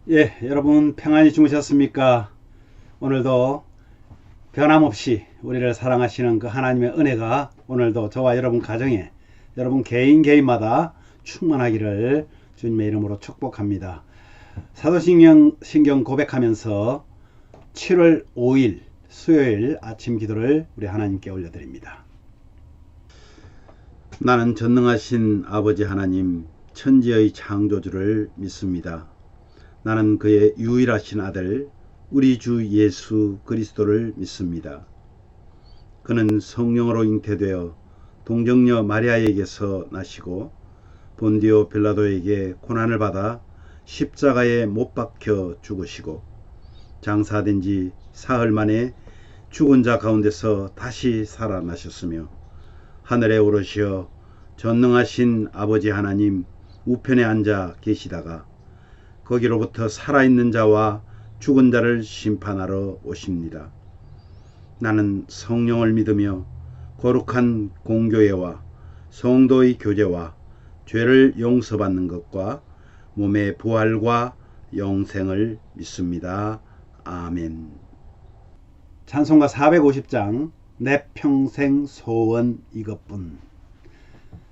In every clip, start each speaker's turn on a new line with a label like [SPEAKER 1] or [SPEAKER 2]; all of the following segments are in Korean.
[SPEAKER 1] 예, 여러분 평안히 주무셨습니까? 오늘도 변함없이 우리를 사랑하시는 그 하나님의 은혜가 오늘도 저와 여러분 가정에 여러분 개인마다 충만하기를 주님의 이름으로 축복합니다. 사도신경 고백하면서 7월 5일 수요일 아침 기도를 우리 하나님께 올려드립니다. 나는 전능하신 아버지 하나님 천지의 창조주를 믿습니다. 나는 그의 유일하신 아들 우리 주 예수 그리스도를 믿습니다. 그는 성령으로 잉태되어 동정녀 마리아에게서 나시고 본디오 빌라도에게 고난을 받아 십자가에 못 박혀 죽으시고 장사된 지 사흘 만에 죽은 자 가운데서 다시 살아나셨으며 하늘에 오르시어 전능하신 아버지 하나님 우편에 앉아 계시다가 거기로부터 살아있는 자와 죽은 자를 심판하러 오십니다. 나는 성령을 믿으며 거룩한 공교회와 성도의 교제와 죄를 용서받는 것과 몸의 부활과 영생을 믿습니다. 아멘. 찬송가 450장 내 평생 소원 이것뿐.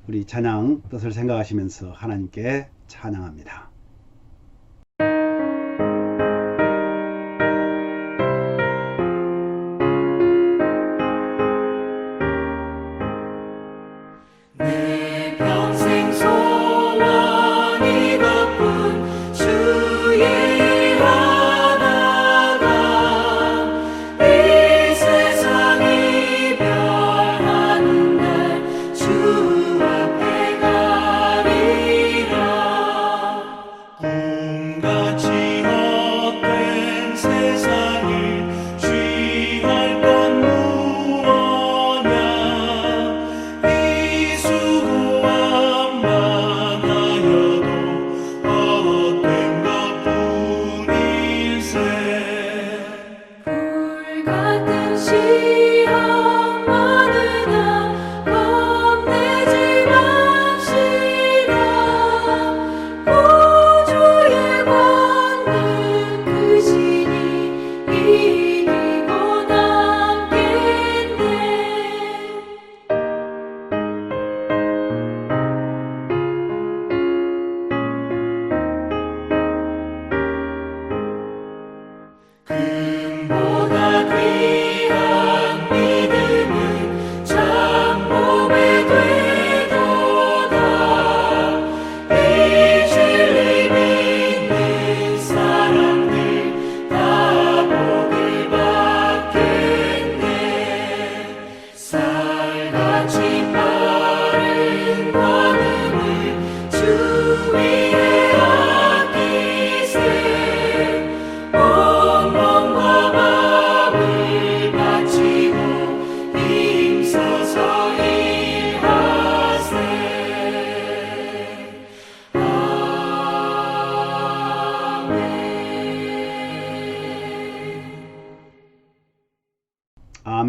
[SPEAKER 1] 우리 찬양 뜻을 생각하시면서 하나님께 찬양합니다.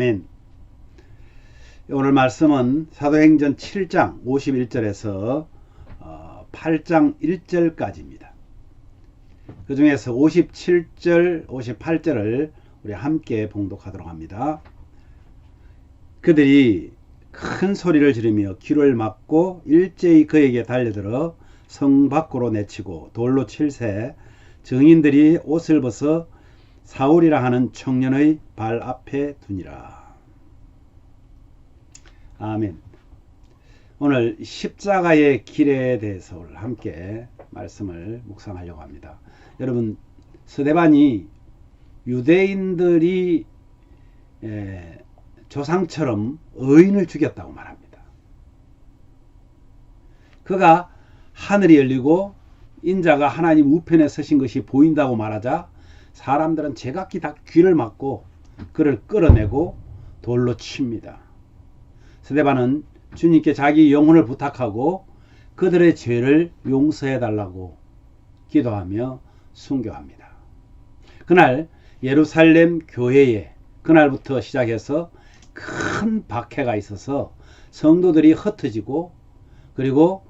[SPEAKER 1] 아멘. 오늘 말씀은 사도행전 7장 51절에서 8장 1절까지입니다. 그 중에서 57절, 58절을 우리 함께 봉독하도록 합니다. 그들이 큰 소리를 지르며 귀를 막고 일제히 그에게 달려들어 성 밖으로 내치고 돌로 칠세 증인들이 옷을 벗어 사울이라 하는 청년의 발 앞에 두니라. 아멘. 오늘 십자가의 길에 대해서 오늘 함께 말씀을 묵상하려고 합니다. 여러분, 스데반이 유대인들이 조상처럼 의인을 죽였다고 말합니다. 그가 하늘이 열리고 인자가 하나님 우편에 서신 것이 보인다고 말하자 사람들은 제각기 다 귀를 막고 그를 끌어내고 돌로 칩니다. 스데반은 주님께 자기 영혼을 부탁하고 그들의 죄를 용서해 달라고 기도하며 순교합니다. 그날 예루살렘 교회에 그날부터 시작해서 큰 박해가 있어서 성도들이 흩어지고 그리고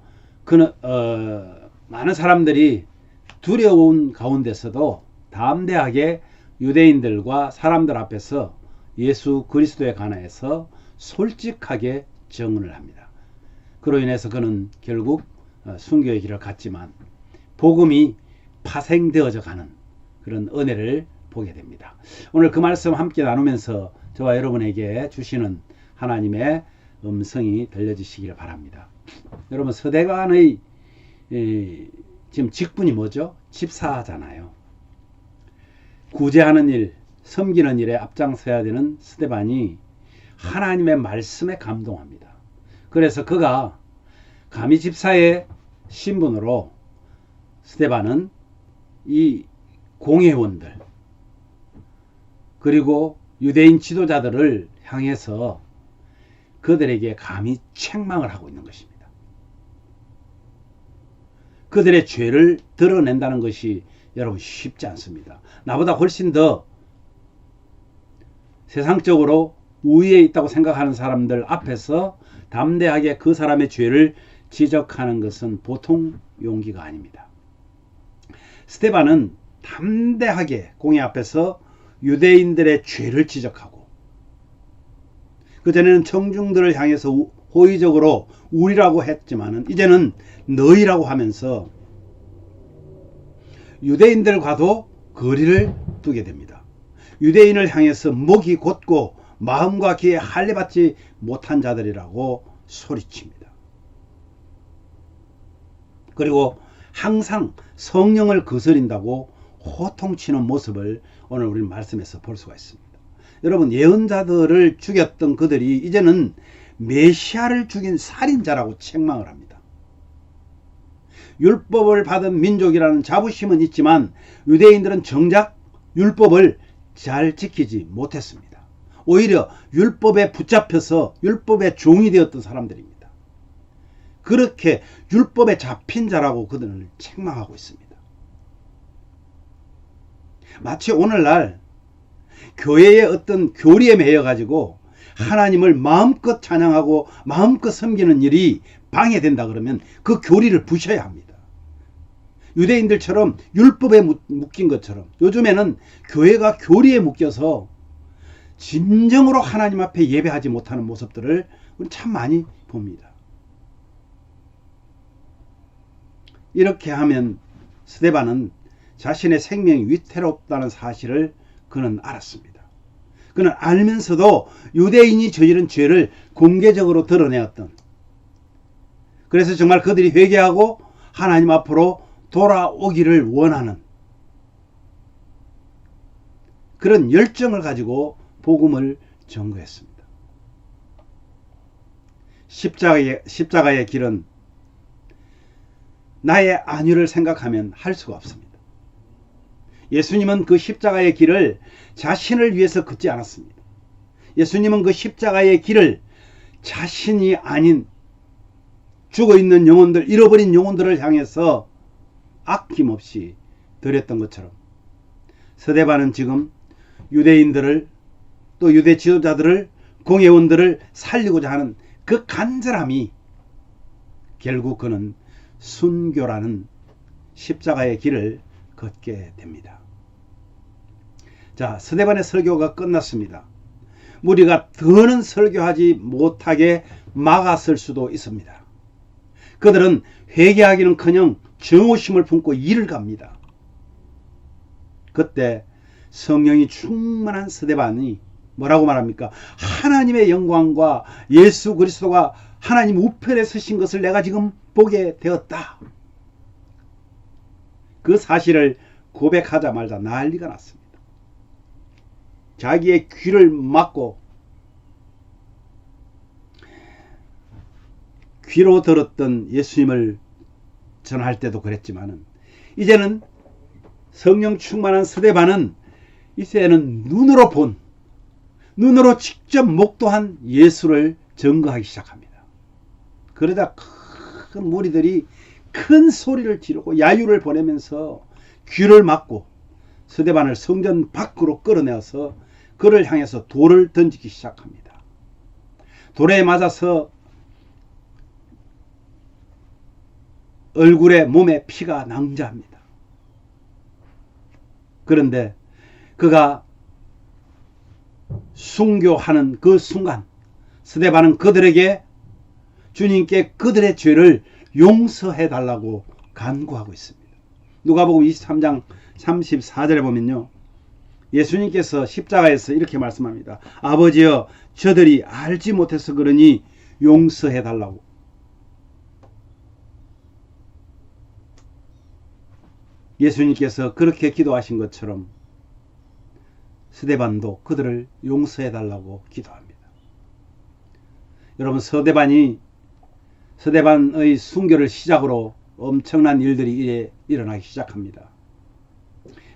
[SPEAKER 1] 많은 사람들이 두려운 가운데서도 담대하게 유대인들과 사람들 앞에서 예수 그리스도에 관하여서 솔직하게 증언을 합니다. 그로 인해서 그는 결국 순교의 길을 갔지만 복음이 파생되어져 가는 그런 은혜를 보게 됩니다. 오늘 그 말씀 함께 나누면서 저와 여러분에게 주시는 하나님의 음성이 들려지시기를 바랍니다. 여러분, 서대관의 지금 직분이 뭐죠? 집사잖아요. 구제하는 일, 섬기는 일에 앞장서야 되는 스데반이 하나님의 말씀에 감동합니다. 그래서 그가 감히 집사의 신분으로 스데반은 이 공회원들 그리고 유대인 지도자들을 향해서 그들에게 감히 책망을 하고 있는 것입니다. 그들의 죄를 드러낸다는 것이 여러분 쉽지 않습니다. 나보다 훨씬 더 세상적으로 우위에 있다고 생각하는 사람들 앞에서 담대하게 그 사람의 죄를 지적하는 것은 보통 용기가 아닙니다. 스데반은 담대하게 공회 앞에서 유대인들의 죄를 지적하고, 그전에는 청중들을 향해서 호의적으로 우리라고 했지만 이제는 너희라고 하면서 유대인들과도 거리를 두게 됩니다. 유대인을 향해서 목이 곧고 마음과 귀에 할례받지 못한 자들이라고 소리칩니다. 그리고 항상 성령을 거스린다고 호통치는 모습을 오늘 우리 말씀에서 볼 수가 있습니다. 여러분, 예언자들을 죽였던 그들이 이제는 메시아를 죽인 살인자라고 책망을 합니다. 율법을 받은 민족이라는 자부심은 있지만 유대인들은 정작 율법을 잘 지키지 못했습니다. 오히려 율법에 붙잡혀서 율법의 종이 되었던 사람들입니다. 그렇게 율법에 잡힌 자라고 그들을 책망하고 있습니다. 마치 오늘날 교회의 어떤 교리에 매여 가지고 하나님을 마음껏 찬양하고 마음껏 섬기는 일이 방해된다 그러면 그 교리를 부셔야 합니다. 유대인들처럼 율법에 묶인 것처럼 요즘에는 교회가 교리에 묶여서 진정으로 하나님 앞에 예배하지 못하는 모습들을 참 많이 봅니다. 이렇게 하면 스데반은 자신의 생명이 위태롭다는 사실을 그는 알았습니다. 그는 알면서도 유대인이 저지른 죄를 공개적으로 드러내었던, 그래서 정말 그들이 회개하고 하나님 앞으로 돌아오기를 원하는 그런 열정을 가지고 복음을 전거했습니다. 십자가의 길은 나의 안위를 생각하면 할 수가 없습니다. 예수님은 그 십자가의 길을 자신을 위해서 걷지 않았습니다. 예수님은 그 십자가의 길을 자신이 아닌 죽어있는 영혼들, 잃어버린 영혼들을 향해서 아낌없이 드렸던 것처럼 스데반은 지금 유대인들을, 또 유대 지도자들을, 공회원들을 살리고자 하는 그 간절함이 결국 그는 순교라는 십자가의 길을 걷게 됩니다. 자, 스데반의 설교가 끝났습니다. 무리가 더는 설교하지 못하게 막았을 수도 있습니다. 그들은 회개하기는커녕 정오심을 품고 이를 갑니다. 그때 성령이 충만한 스데반이 뭐라고 말합니까? 하나님의 영광과 예수 그리스도가 하나님 우편에 서신 것을 내가 지금 보게 되었다. 그 사실을 고백하자마자 난리가 났습니다. 자기의 귀를 막고 귀로 들었던 예수님을 전할 때도 그랬지만은 이제는 성령 충만한 스데반은 이제는 눈으로 직접 목도한 예수를 증거하기 시작합니다. 그러다 큰 무리들이 큰 소리를 지르고 야유를 보내면서 귀를 막고 스데반을 성전 밖으로 끌어내어서 그를 향해서 돌을 던지기 시작합니다. 돌에 맞아서 얼굴에 몸에 피가 낭자합니다. 그런데 그가 순교하는 그 순간 스데반은 그들에게 주님께 그들의 죄를 용서해 달라고 간구하고 있습니다. 누가복음 23장 34절에 보면요, 예수님께서 십자가에서 이렇게 말씀합니다. 아버지여, 저들이 알지 못해서 그러니 용서해 달라고. 예수님께서 그렇게 기도하신 것처럼 스데반도 그들을 용서해 달라고 기도합니다. 여러분, 스데반의 순교를 시작으로 엄청난 일들이 일어나기 시작합니다.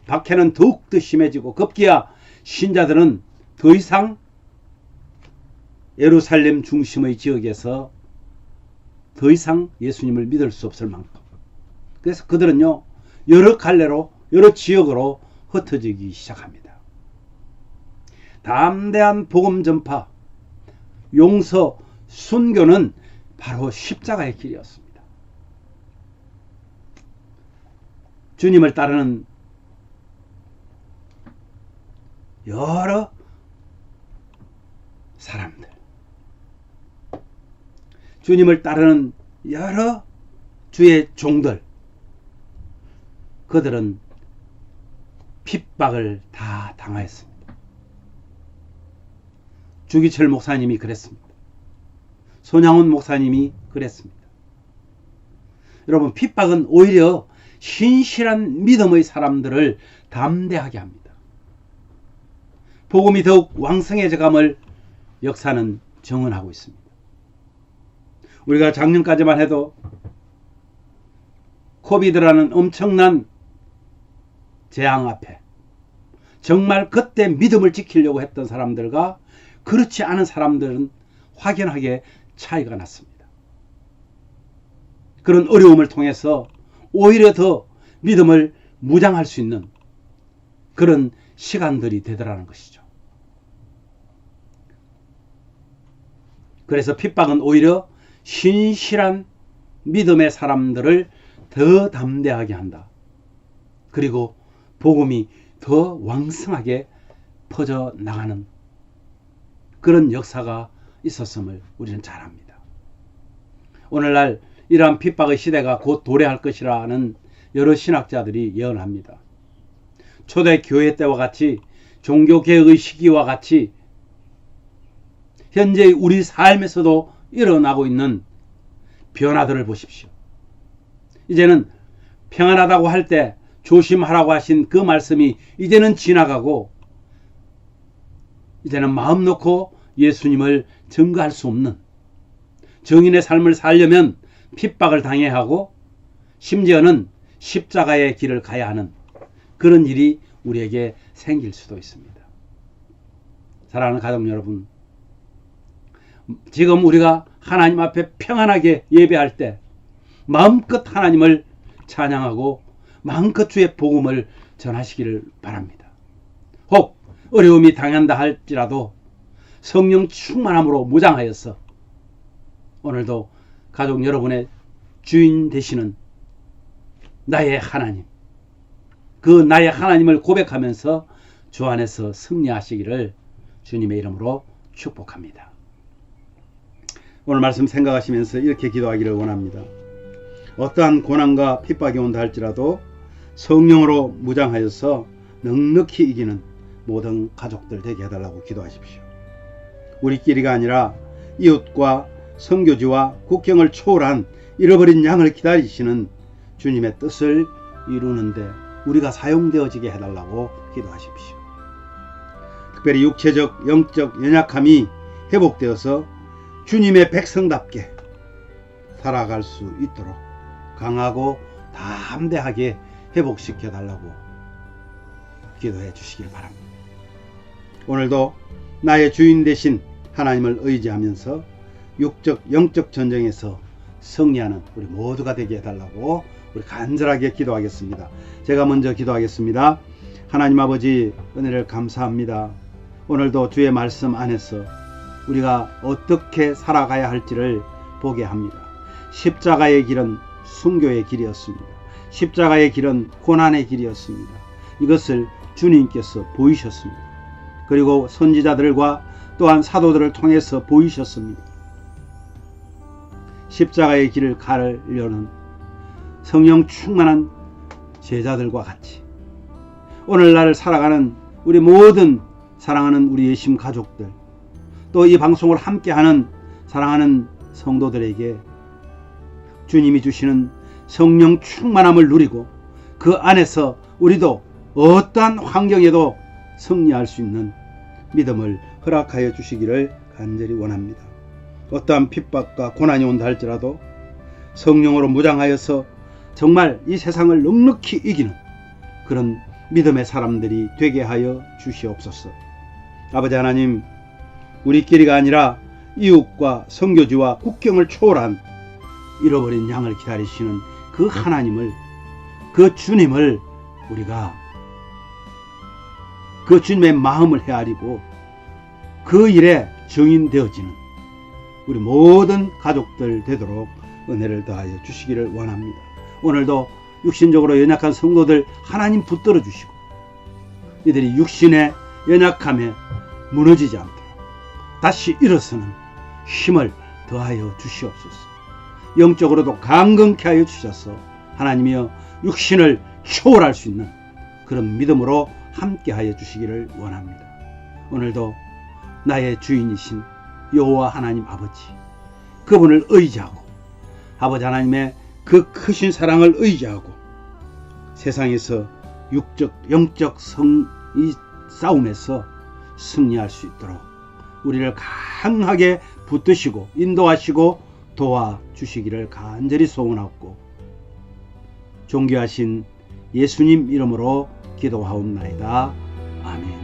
[SPEAKER 1] 박해는 더욱더 심해지고 급기야 신자들은 더 이상 예루살렘 중심의 지역에서 더 이상 예수님을 믿을 수 없을 만큼, 그래서 그들은요 여러 갈래로 여러 지역으로 흩어지기 시작합니다. 담대한 복음 전파, 용서, 순교는 바로 십자가의 길이었습니다. 주님을 따르는 여러 사람들, 주님을 따르는 여러 주의 종들, 그들은 핍박을 다 당하였습니다. 주기철 목사님이 그랬습니다. 손양훈 목사님이 그랬습니다. 여러분, 핍박은 오히려 신실한 믿음의 사람들을 담대하게 합니다. 복음이 더욱 왕성해져감을 역사는 증언하고 있습니다. 우리가 작년까지만 해도 코비드라는 엄청난 재앙 앞에 정말 그때 믿음을 지키려고 했던 사람들과 그렇지 않은 사람들은 확연하게 차이가 났습니다. 그런 어려움을 통해서 오히려 더 믿음을 무장할 수 있는 그런 시간들이 되더라는 것이죠. 그래서 핍박은 오히려 신실한 믿음의 사람들을 더 담대하게 한다. 그리고 복음이 더 왕성하게 퍼져나가는 그런 역사가 있었음을 우리는 잘 압니다. 오늘날 이러한 핍박의 시대가 곧 도래할 것이라는 여러 신학자들이 예언합니다. 초대 교회 때와 같이, 종교개혁의 시기와 같이 현재 우리 삶에서도 일어나고 있는 변화들을 보십시오. 이제는 평안하다고 할 때 조심하라고 하신 그 말씀이 이제는 지나가고, 이제는 마음 놓고 예수님을 증거할 수 없는, 정인의 삶을 살려면 핍박을 당해야 하고 심지어는 십자가의 길을 가야 하는 그런 일이 우리에게 생길 수도 있습니다. 사랑하는 가족 여러분, 지금 우리가 하나님 앞에 평안하게 예배할 때 마음껏 하나님을 찬양하고 마음껏 주의 복음을 전하시기를 바랍니다. 혹 어려움이 당한다 할지라도 성령 충만함으로 무장하여서 오늘도 가족 여러분의 주인 되시는 나의 하나님, 그 나의 하나님을 고백하면서 주 안에서 승리하시기를 주님의 이름으로 축복합니다. 오늘 말씀 생각하시면서 이렇게 기도하기를 원합니다. 어떠한 고난과 핍박이 온다 할지라도 성령으로 무장하여서 넉넉히 이기는 모든 가족들 되게 해달라고 기도하십시오. 우리끼리가 아니라 이웃과 선교지와 국경을 초월한 잃어버린 양을 기다리시는 주님의 뜻을 이루는데 우리가 사용되어지게 해달라고 기도하십시오. 특별히 육체적, 영적 연약함이 회복되어서 주님의 백성답게 살아갈 수 있도록 강하고 담대하게 회복시켜 달라고 기도해 주시길 바랍니다. 오늘도 나의 주인 되신 하나님을 의지하면서 육적, 영적 전쟁에서 승리하는 우리 모두가 되게 해달라고 우리 간절하게 기도하겠습니다. 제가 먼저 기도하겠습니다. 하나님 아버지, 은혜를 감사합니다. 오늘도 주의 말씀 안에서 우리가 어떻게 살아가야 할지를 보게 합니다. 십자가의 길은 순교의 길이었습니다. 십자가의 길은 고난의 길이었습니다. 이것을 주님께서 보이셨습니다. 그리고 선지자들과 또한 사도들을 통해서 보이셨습니다. 십자가의 길을 가려는 성령 충만한 제자들과 같이 오늘날 살아가는 우리 모든 사랑하는 우리 예심 가족들, 또 이 방송을 함께하는 사랑하는 성도들에게 주님이 주시는 성령 충만함을 누리고 그 안에서 우리도 어떠한 환경에도 승리할 수 있는 믿음을 허락하여 주시기를 간절히 원합니다. 어떠한 핍박과 고난이 온다 할지라도 성령으로 무장하여서 정말 이 세상을 넉넉히 이기는 그런 믿음의 사람들이 되게 하여 주시옵소서. 아버지 하나님, 우리끼리가 아니라 이웃과 선교지와 국경을 초월한 잃어버린 양을 기다리시는 그 하나님을, 그 주님을 우리가 그 주님의 마음을 헤아리고 그 일에 증인되어지는 우리 모든 가족들 되도록 은혜를 더하여 주시기를 원합니다. 오늘도 육신적으로 연약한 성도들 하나님 붙들어 주시고 이들이 육신의 연약함에 무너지지 않도록 다시 일어서는 힘을 더하여 주시옵소서. 영적으로도 강건케 하여 주셔서 하나님이여 육신을 초월할 수 있는 그런 믿음으로 함께 하여 주시기를 원합니다. 오늘도 나의 주인이신 여호와 하나님 아버지, 그분을 의지하고 아버지 하나님의 그 크신 사랑을 의지하고 세상에서 육적 영적 이 싸움에서 승리할 수 있도록 우리를 강하게 붙드시고 인도하시고 도와주시기를 간절히 소원하고 존귀하신 예수님 이름으로 기도하옵나이다. 아멘.